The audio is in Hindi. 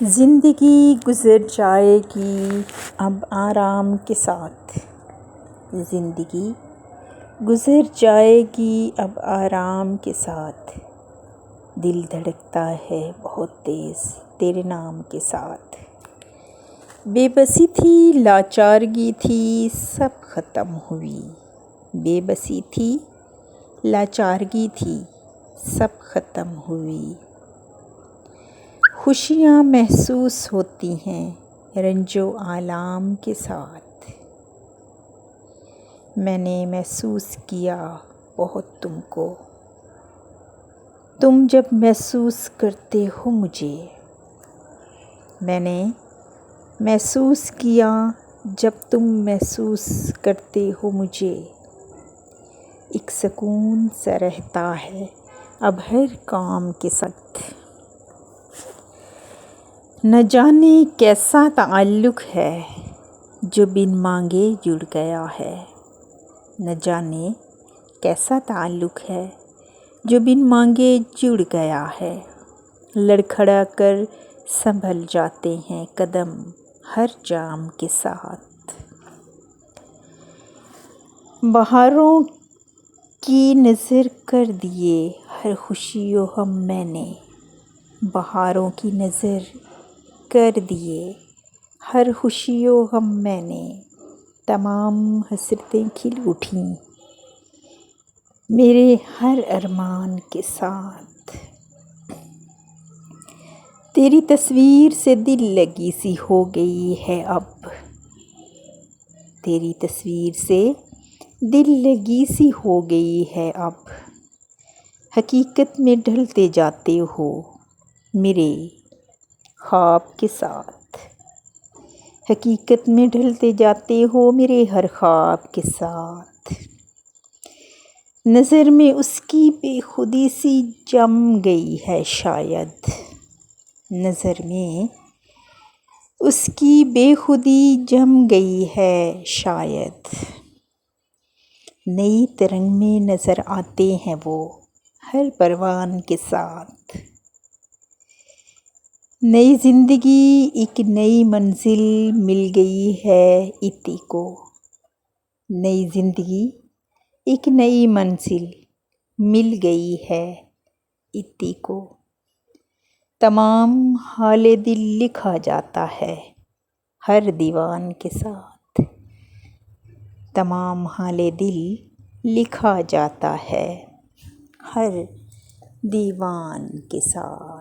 ज़िंदगी गुज़र जाएगी अब आराम के साथ। ज़िंदगी गुज़र जाएगी अब आराम के साथ। दिल धड़कता है बहुत तेज़ तेरे नाम के साथ। बेबसी थी, लाचारगी थी, सब ख़त्म हुई। बेबसी थी, लाचारगी थी, सब ख़त्म हुई। खुशियाँ महसूस होती हैं रंजो आलाम के साथ। मैंने महसूस किया बहुत तुमको, तुम जब महसूस करते हो मुझे। मैंने महसूस किया जब तुम महसूस करते हो मुझे। एक सुकून सा रहता है अब हर काम के साथ। न जाने कैसा ताल्लुक़ है जो बिन मांगे जुड़ गया है। न जाने कैसा ताल्लुक़ है जो बिन मांगे जुड़ गया है। लड़खड़ा कर संभल जाते हैं कदम हर जाम के साथ। बहारों की नज़र कर दिए हर खुशियों हम मैंने। बहारों की नज़र कर दिए हर खुशियों हम मैंने। तमाम हसरतें खिल उठीं मेरे हर अरमान के साथ। तेरी तस्वीर से दिल लगी सी हो गई है अब। तेरी तस्वीर से दिल लगी सी हो गई है अब। हकीकत में ढलते जाते हो मेरे ख्वाब के साथ। हकीकत में ढलते जाते हो मेरे हर ख्वाब के साथ। नज़र में उसकी बेखुदी सी जम गई है शायद। नज़र में उसकी बेखुदी जम गई है शायद। नई तरंग में नज़र आते हैं वो हर परवान के साथ। नई ज़िंदगी एक नई मंजिल मिल गई है इति को। नई ज़िंदगी एक नई मंजिल मिल गई है इति को। तमाम हाले दिल लिखा जाता है हर दीवान के साथ। तमाम हाले दिल लिखा जाता है हर दीवान के साथ।